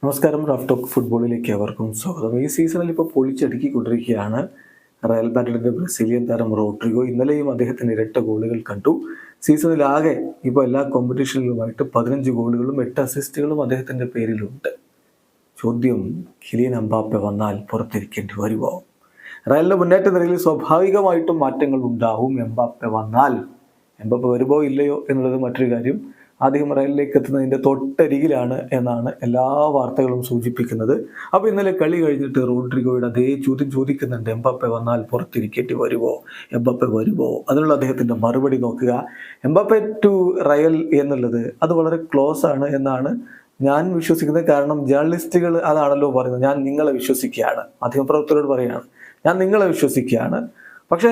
നമസ്കാരം. Raf talk ഫുട്ബോളിലേക്ക് അവർക്കും സ്വാഗതം. ഈ സീസണിൽ ഇപ്പോൾ പൊളിച്ചടുക്കിക്കൊണ്ടിരിക്കുകയാണ് റയൽ മാഡ്രിഡിന്റെ ബ്രസീലിയൻ താരം റോഡ്രിഗോ. ഇന്നലെയും അദ്ദേഹത്തിന് ഇരട്ട ഗോളുകൾ കണ്ടു. സീസണിലാകെ ഇപ്പോൾ എല്ലാ കോമ്പറ്റീഷനിലുമായിട്ട് 15 ഗോളുകളും 8 അസിസ്റ്റുകളും അദ്ദേഹത്തിന്റെ പേരിലുണ്ട്. ചോദ്യം, കിലിയൻ എംബാപ്പെ വന്നാൽ പുറത്തിരിക്കേണ്ടി വരുമോ? റയലിന്റെ മുന്നേറ്റ നിരയിൽ സ്വാഭാവികമായിട്ടും മാറ്റങ്ങൾ ഉണ്ടാവും. എംബാപ്പെ വന്നാൽ എംബാപ്പെ വരുമോ ഇല്ലയോ എന്നുള്ളത് മറ്റൊരു കാര്യം. അദ്ദേഹം റയലിലേക്ക് എത്തുന്നതിൻ്റെ തൊട്ടരികിലാണ് എന്നാണ് എല്ലാ വാർത്തകളും സൂചിപ്പിക്കുന്നത്. അപ്പോൾ ഇന്നലെ കളി കഴിഞ്ഞിട്ട് റോഡ്രിഗോയുടെ അതേ ചോദ്യം ചോദിക്കുന്നുണ്ട്, എംബാപ്പെ വന്നാൽ പുറത്തിരിക്കേണ്ടി വരുമോ, എംബാപ്പെ വരുമോ? അതിനുള്ള അദ്ദേഹത്തിൻ്റെ മറുപടി നോക്കുക. എംബാപ്പെ ടു റയൽ എന്നുള്ളത് അത് വളരെ ക്ലോസ് ആണ് എന്നാണ് ഞാൻ വിശ്വസിക്കുന്നത്. കാരണം ജേർണലിസ്റ്റുകൾ അതാണല്ലോ പറയുന്നത്, ഞാൻ നിങ്ങളെ വിശ്വസിക്കുകയാണ്. മാധ്യമപ്രവർത്തകരോട് പറയുകയാണ്, ഞാൻ നിങ്ങളെ വിശ്വസിക്കുകയാണ്. പക്ഷേ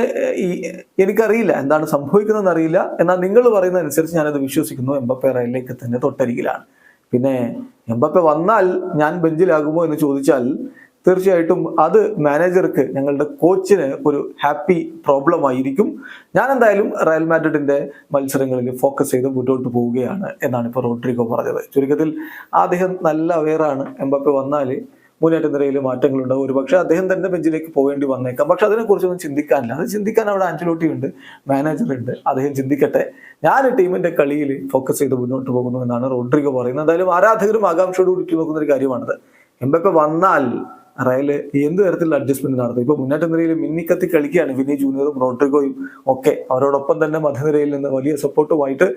എനിക്കറിയില്ല എന്താണ് സംഭവിക്കുന്നതെന്ന് അറിയില്ല. എന്നാൽ നിങ്ങൾ പറയുന്നതനുസരിച്ച് ഞാനത് വിശ്വസിക്കുന്നു. എംബാപ്പെ റയലിലേക്ക് തന്നെ തൊട്ടരികിലാണ്. പിന്നെ എംബാപ്പെ വന്നാൽ ഞാൻ ബെഞ്ചിലാകുമോ എന്ന് ചോദിച്ചാൽ തീർച്ചയായിട്ടും അത് മാനേജർക്ക്, ഞങ്ങളുടെ കോച്ചിന് ഒരു ഹാപ്പി പ്രോബ്ലം ആയിരിക്കും. ഞാൻ എന്തായാലും റയൽ മാഡ്രിഡിന്റെ മത്സരങ്ങളിൽ ഫോക്കസ് ചെയ്ത് മുന്നോട്ട് പോവുകയാണ് എന്നാണ് ഇപ്പോൾ റോഡ്രിഗോ പറഞ്ഞത്. ചുരുക്കത്തിൽ അദ്ദേഹം നല്ല അവെയറാണ്. എംബാപ്പെ വന്നാൽ മുന്നേറ്റ നിരയിൽ മാറ്റങ്ങളുണ്ടാവും. ഒരുപക്ഷെ അദ്ദേഹം തന്നെ ബെഞ്ചിലേക്ക് പോകേണ്ടി വന്നേക്കാം. പക്ഷെ അതിനെക്കുറിച്ചൊന്നും ചിന്തിക്കാനില്ല. അത് ചിന്തിക്കാൻ അവിടെ ആഞ്ചലോട്ടി ഉണ്ട്, മാനേജറുണ്ട്. അദ്ദേഹം ചിന്തിക്കട്ടെ. ഞാൻ ടീമിന്റെ കളിയിൽ ഫോക്കസ് ചെയ്ത് മുന്നോട്ട് പോകുന്നു എന്നാണ് റോഡ്രിഗോ പറയുന്നത്. എന്തായാലും ആരാധകരും ആകാംക്ഷയോട് ഉരുട്ടി നോക്കുന്ന ഒരു കാര്യമാണത്. എംബാപ്പെ വന്നാൽ റയല് എന്ത് തരത്തിലുള്ള അഡ്ജസ്റ്റ്മെന്റ് നടത്തും? ഇപ്പൊ മുന്നേറ്റ നിരയിൽ മിന്നിക്കത്തി കളിക്കുകയാണ് വിനി ജൂനിയറും റോഡ്രിഗോയും ഒക്കെ. അവരോടൊപ്പം തന്നെ മധ്യനിരയിൽ നിന്ന് വലിയ സപ്പോർട്ടുമായിട്ട്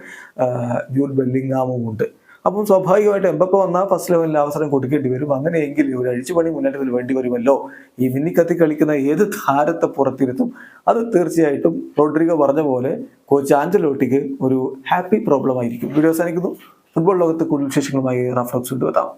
ജൂഡ് ബെല്ലിംഗാമും ഉണ്ട്. അപ്പം സ്വാഭാവികമായിട്ട് എംബാപ്പെ വന്നാൽ ഫസ്റ്റ് ലെവലിൽ അവസരം കൊടുക്കേണ്ടി വരും. അങ്ങനെയെങ്കിൽ ഒരു അഴിച്ചുപണി മുന്നേറ്റത്തിൽ വേണ്ടി വരുമല്ലോ. ഈ മിന്നിക്കത്തി കളിക്കുന്ന ഏത് താരത്തെ പുറത്തിരുത്തും? അത് തീർച്ചയായിട്ടും റോഡ്രിഗോ പറഞ്ഞ പോലെ കോച്ച് ആഞ്ചലോട്ടിക്ക് ഒരു ഹാപ്പി പ്രോബ്ലം ആയിരിക്കും. വീഡിയോ അവസാനിക്കുന്നു. ഫുട്ബോൾ ലോകത്ത് കൂടുതൽ വിശേഷങ്ങളുമായി റാഫ് ടോക്സ് കൊണ്ടുവെത്താം.